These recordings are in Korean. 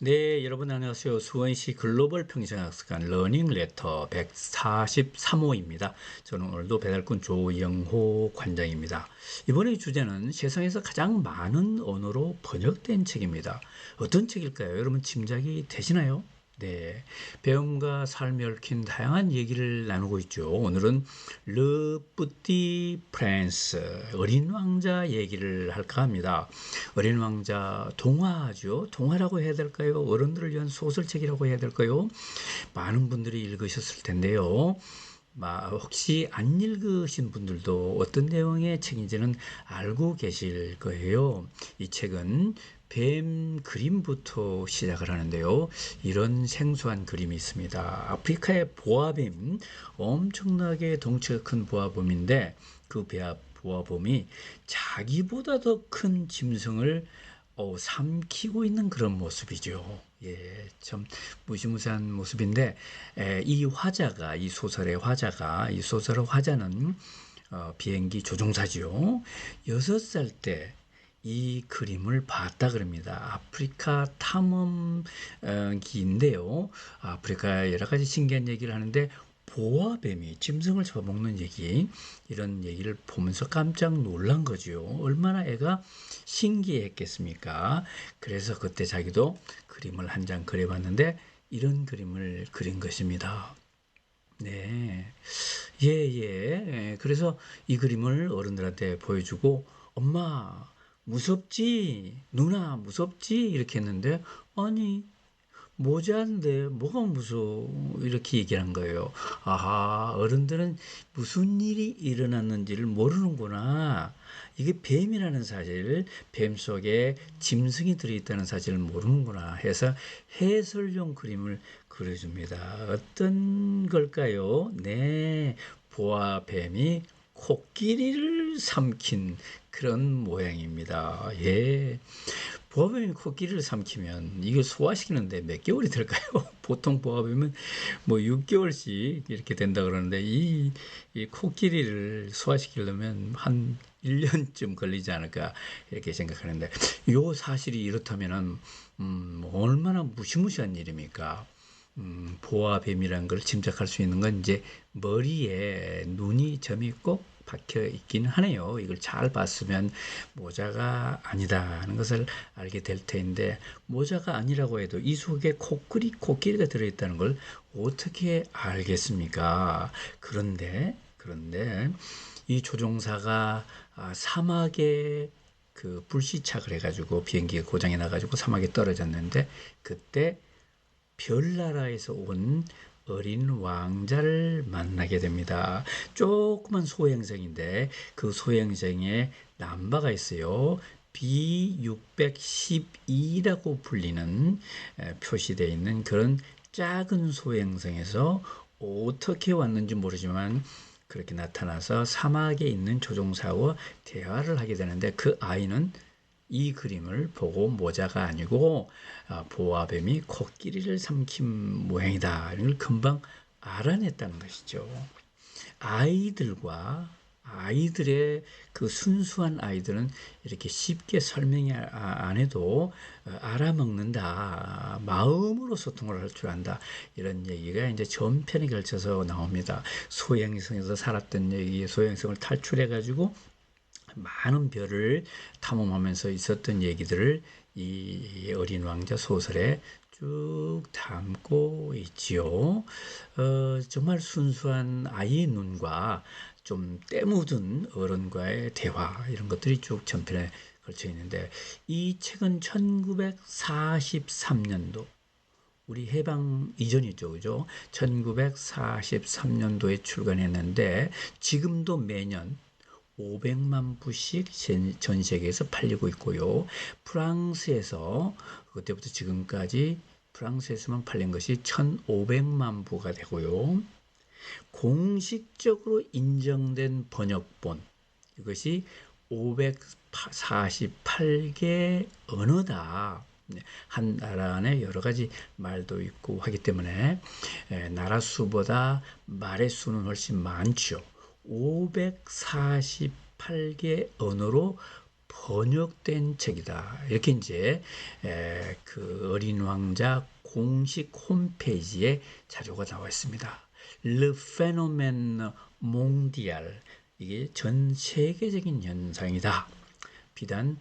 네, 여러분 안녕하세요. 수원시 글로벌 평생학습관 러닝 레터 143호입니다. 저는 오늘도 배달꾼 조영호 관장입니다. 이번에 주제는 세상에서 가장 많은 언어로 번역된 책입니다. 어떤 책일까요? 여러분 짐작이 되시나요? 네, 배움과 삶에 얽힌 다양한 얘기를 나누고 있죠. 오늘은 르 뿌띠 프랑스 어린 왕자 얘기를 할까 합니다. 어린 왕자 동화죠. 동화라고 해야 될까요? 어른들을 위한 소설책이라고 해야 될까요? 많은 분들이 읽으셨을 텐데요. 혹시 안 읽으신 분들도 어떤 내용의 책인지는 알고 계실 거예요. 이 책은 뱀 그림부터 시작을 하는데요. 이런 생소한 그림이 있습니다. 아프리카의 보아뱀, 엄청나게 덩치가 큰 보아뱀인데 그 보아뱀이 자기보다 더 큰 짐승을 삼키고 있는 그런 모습이죠. 예, 참 무시무시한 모습인데 이 소설의 화자가 이 소설의 화자는 비행기 조종사지요. 6살 때 이 그림을 봤다 그럽니다. 아프리카 탐험기인데요. 아프리카 여러 가지 신기한 얘기를 하는데 보아뱀이 짐승을 잡아먹는 얘기, 이런 얘기를 보면서 깜짝 놀란 거죠. 얼마나 애가 신기했겠습니까? 그래서 그때 자기도 그림을 한 장 그려봤는데 이런 그림을 그린 것입니다. 네. 예, 예. 그래서 이 그림을 어른들한테 보여주고, 엄마, 무섭지? 누나, 무섭지? 이렇게 했는데, 아니, 모자인데 뭐가 무서워 이렇게 얘기를 한 거예요. 아하, 어른들은 무슨 일이 일어났는지를 모르는구나. 이게 뱀이라는 사실, 뱀 속에 짐승이 들어있다는 사실을 모르는구나 해서 해설용 그림을 그려줍니다. 어떤 걸까요? 네, 보아 뱀이 코끼리를 삼킨 그런 모양입니다. 예. 보아뱀이 코끼리를 삼키면 이걸 소화시키는데 몇 개월이 될까요? 보통 보아뱀은 뭐 6개월씩 이렇게 된다 그러는데 이 코끼리를 소화시키려면 한 1년쯤 걸리지 않을까 이렇게 생각하는데 요 사실이 이렇다면은 얼마나 무시무시한 일입니까? 보아뱀이라는 걸 짐작할 수 있는 건 이제 머리에 눈이 점이 꼭 박혀 있긴 하네요. 이걸 잘 봤으면 모자가 아니다 하는 것을 알게 될 텐데 모자가 아니라고 해도 이 속에 코끼리가 들어있다는 걸 어떻게 알겠습니까? 그런데 이 조종사가 사막에 그 불시착을 해가지고 비행기가 고장이 나가지고 사막에 떨어졌는데 그때 별나라에서 온 어린 왕자를 만나게 됩니다. 조그만 소행성인데 그 소행성에 남바가 있어요. B612라고 불리는 표시되어 있는 그런 작은 소행성에서 어떻게 왔는지 모르지만 그렇게 나타나서 사막에 있는 조종사와 대화를 하게 되는데 그 아이는 이 그림을 보고 모자가 아니고 보아뱀이 코끼리를 삼킨 모양이다. 이런 걸 금방 알아냈다는 것이죠. 아이들의 그 순수한 아이들은 이렇게 쉽게 설명이 안 해도 알아먹는다. 마음으로 소통을 할 줄 안다. 이런 얘기가 이제 전편에 걸쳐서 나옵니다. 소행성에서 살았던 얘기, 소행성을 탈출해가지고 많은 별을 탐험하면서 있었던 얘기들을 이 어린 왕자 소설에 쭉 담고 있지요. 정말 순수한 아이의 눈과 좀 때묻은 어른과의 대화 이런 것들이 쭉 전편에 걸쳐 있는데 이 책은 1943년도 우리 해방 이전이죠, 그죠? 1943년도에 출간했는데 지금도 매년 500만 부씩 전 세계에서 팔리고 있고요. 프랑스에서 그때부터 지금까지 프랑스에서만 팔린 것이 1,500만 부가 되고요. 공식적으로 인정된 번역본 이것이 548개 언어다. 한 나라 안에 여러 가지 말도 있고 하기 때문에 나라 수보다 말의 수는 훨씬 많죠. 548개 언어로 번역된 책이다. 이렇게 이제 그 어린 왕자 공식 홈페이지에 자료가 나와 있습니다. Le phénomène mondial, 이게 전 세계적인 현상이다. 비단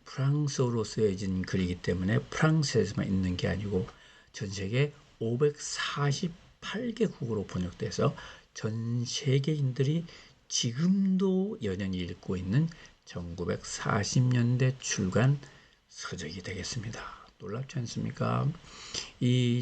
프랑스어로 쓰여진 글이기 때문에 프랑스에서만 있는 게 아니고 전 세계 548개국으로 번역돼서 전 세계인들이 지금도 여전히 읽고 있는 1940년대 출간 서적이 되겠습니다. 놀랍지 않습니까?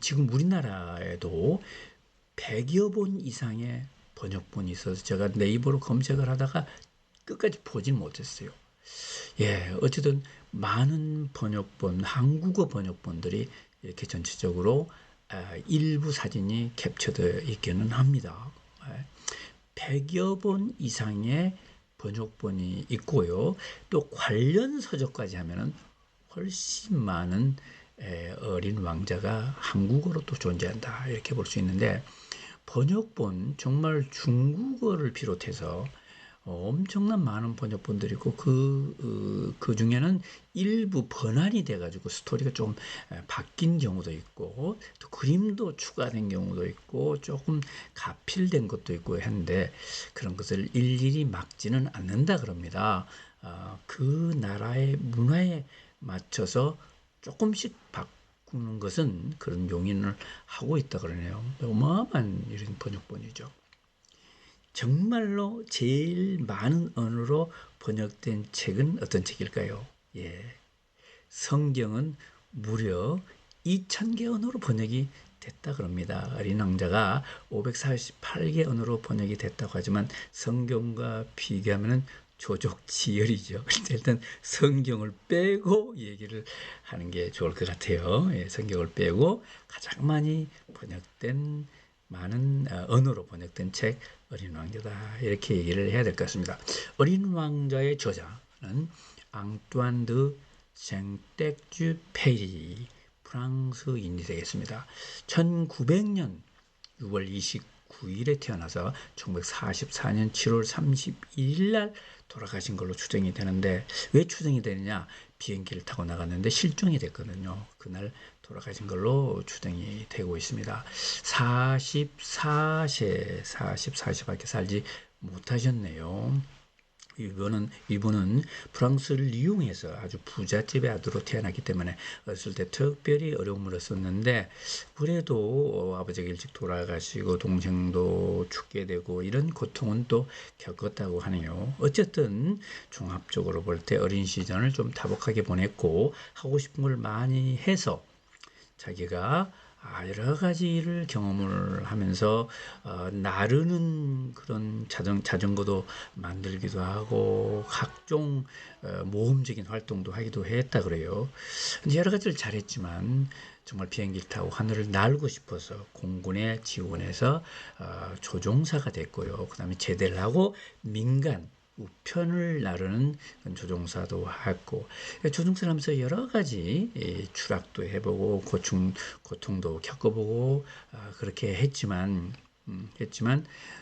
지금 우리나라에도 100여 본 이상의 번역본이 있어서 제가 네이버로 검색을 하다가 끝까지 보진 못했어요. 어쨌든 많은 번역본, 한국어 번역본들이 이렇게 전체적으로 일부 사진이 캡처되어 있기는 합니다. 100여 본 이상의 번역본이 있고요. 또 관련 서적까지 하면은 훨씬 많은 어린 왕자가 한국어로 또 존재한다. 이렇게 볼 수 있는데, 번역본, 정말 중국어를 비롯해서 엄청난 많은 번역본들이 있고 그 중에는 일부 번안이 돼가지고 스토리가 좀 바뀐 경우도 있고 또 그림도 추가된 경우도 있고 조금 가필된 것도 있고 했는데 그런 것을 일일이 막지는 않는다 그럽니다. 그 나라의 문화에 맞춰서 조금씩 바꾸는 것은 그런 용인을 하고 있다 그러네요. 어마어마한 이런 번역본이죠. 정말로 제일 많은 언어로 번역된 책은 어떤 책일까요? 성경은 무려 2000개 언어로 번역이 됐다 그럽니다. 어린 왕자가 548개 언어로 번역이 됐다고 하지만 성경과 비교하면 조족지열이죠. 일단 성경을 빼고 얘기를 하는 게 좋을 것 같아요. 성경을 빼고 가장 많이 번역된 많은 언어로 번역된 책 어린 왕자다 이렇게 얘기를 해야 될 것 같습니다. 어린 왕자의 저자는 앙뚜안 드 생텍쥐 페리, 프랑스인이 되겠습니다. 1900년 6월 29일에 태어나서 1944년 7월 31일 날 돌아가신 걸로 추정이 되는데, 왜 추정이 되느냐? 비행기를 타고 나갔는데 실종이 됐거든요. 그날 돌아가신 걸로 추정이 되고 있습니다. 44세, 44세밖에 살지 못하셨네요. 이분은 프랑스를 이용해서 아주 부잣집의 아들로 태어났기 때문에 어렸을 때 특별히 어려움을 썼는데, 그래도 아버지가 일찍 돌아가시고 동생도 죽게 되고 이런 고통은 또 겪었다고 하네요. 어쨌든 종합적으로 볼 때 어린 시절을 좀 타복하게 보냈고 하고 싶은 걸 많이 해서 자기가 여러 가지 일을 경험을 하면서 나르는 그런 자전거도 만들기도 하고 각종 모험적인 활동도 하기도 했다 그래요. 여러 가지를 잘했지만 정말 비행기를 타고 하늘을 날고 싶어서 공군에 지원해서 조종사가 됐고요. 그 다음에 제대를 하고 민간 우편을 나르는 조종사도 했고, 조종사를 하면서 여러 가지 추락도 해보고 고통도 겪어보고 그렇게 했지만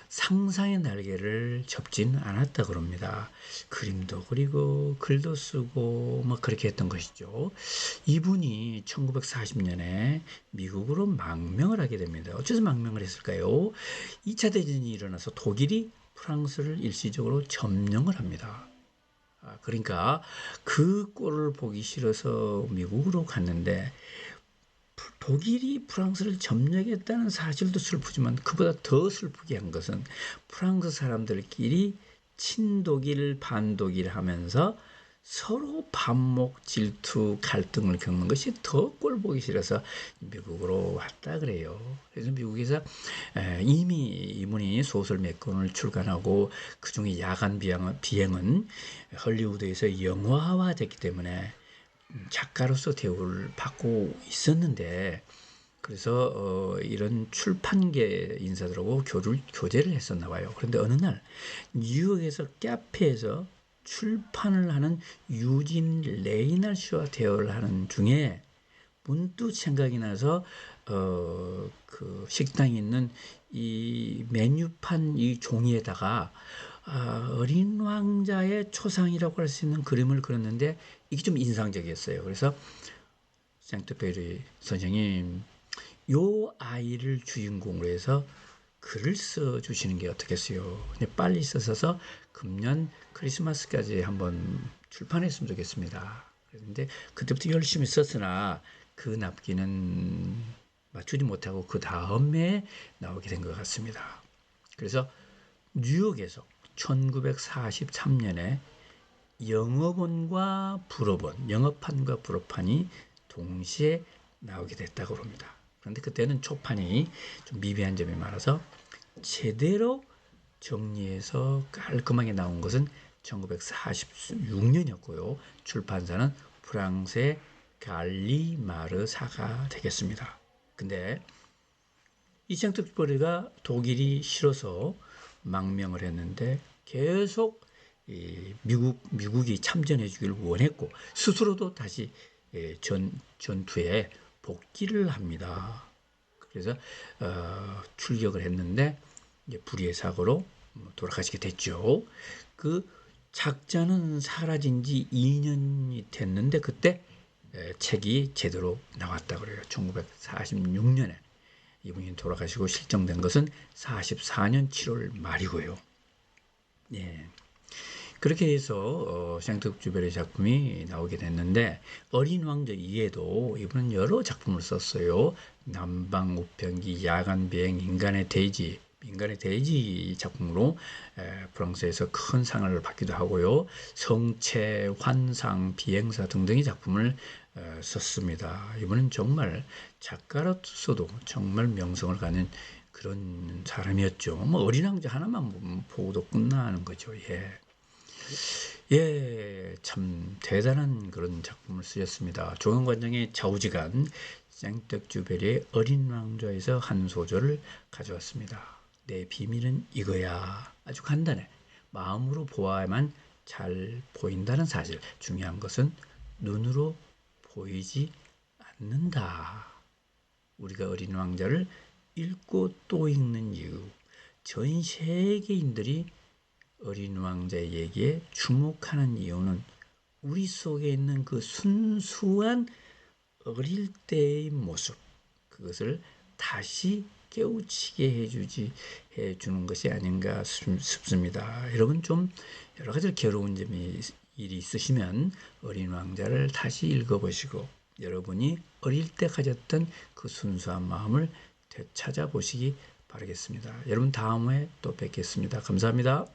상상의 날개를 접진 않았다 그럽니다. 그림도 그리고 글도 쓰고 뭐 그렇게 했던 것이죠. 이분이 1940년에 미국으로 망명을 하게 됩니다. 어째서 망명을 했을까요? 2차 대전이 일어나서 독일이 프랑스를 일시적으로 점령을 합니다. 그러니까 그 꼴을 보기 싫어서 미국으로 갔는데, 독일이 프랑스를 점령했다는 사실도 슬프지만 그보다 더 슬프게 한 것은 프랑스 사람들끼리 친독일 반독일 하면서 서로 반목 질투 갈등을 겪는 것이 더 꼴 보기 싫어서 미국으로 왔다 그래요. 그래서 미국에서 이미 이분이 소설 몇 권을 출간하고 그중에 야간 비행은 헐리우드에서 영화화됐기 때문에 작가로서 대우를 받고 있었는데, 그래서 이런 출판계 인사들하고 교제를 했었나 봐요. 그런데 어느 날 뉴욕에서 카페에서 출판을 하는 유진 레이날 씨와 대화를 하는 중에 문득 생각이 나서 그 식당에 있는 이 메뉴판 이 종이에다가 어린 왕자의 초상이라고 할 수 있는 그림을 그렸는데 이게 좀 인상적이었어요. 그래서 생트페리 선생님, 요 아이를 주인공으로 해서 글을 써주시는 게 어떻겠어요? 빨리 써서 금년 크리스마스까지 한번 출판했으면 좋겠습니다. 그런데 그때부터 열심히 썼으나 그 납기는 맞추지 못하고 그 다음에 나오게 된 것 같습니다. 그래서 뉴욕에서 1943년에 영어본과 불어본, 영어판과 불어판이 동시에 나오게 됐다고 합니다. 그런데 그때는 초판이 좀 미비한 점이 많아서 제대로 정리해서 깔끔하게 나온 것은 1946년이었고요. 출판사는 프랑스의 갈리마르사가 되겠습니다. 근데 이 생특별히가 독일이 싫어서 망명을 했는데 계속 미국이 참전해 주기를 원했고 스스로도 다시 전투에 복귀를 합니다. 그래서 출격을 했는데 불의의 사고로 돌아가시게 됐죠. 그 작자는 사라진 지 2년이 됐는데 그때 책이 제대로 나왔다 그래요. 1946년에. 이분이 돌아가시고 실종된 것은 44년 7월 말이고요. 예. 그렇게 해서 생트주베르 작품이 나오게 됐는데 어린 왕자 이외에도 이분은 여러 작품을 썼어요. 남방우편기, 야간비행, 인간의 돼지 작품으로 프랑스에서 큰 상을 받기도 하고요. 성체, 환상, 비행사 등등의 작품을 썼습니다. 이분은 정말 작가로서도 정말 명성을 가진 그런 사람이었죠. 뭐 어린 왕자 하나만 보고도 끝나는 거죠. 참 대단한 그런 작품을 쓰셨습니다. 조경관장의 좌우지간 생텍쥐페리의 어린 왕자에서 한 소절을 가져왔습니다. 내 비밀은 이거야. 아주 간단해. 마음으로 보아야만 잘 보인다는 사실. 중요한 것은 눈으로 보이지 않는다. 우리가 어린 왕자를 읽고 또 읽는 이유. 전 세계인들이 어린 왕자의 얘기에 주목하는 이유는 우리 속에 있는 그 순수한 어릴 때의 모습, 그것을 다시 깨우치게 해주는 것이 아닌가 싶습니다. 여러분 좀 여러 가지 괴로운 일이 있으시면 어린 왕자를 다시 읽어보시고 여러분이 어릴 때 가졌던 그 순수한 마음을 되찾아보시기 바라겠습니다. 여러분 다음에 또 뵙겠습니다. 감사합니다.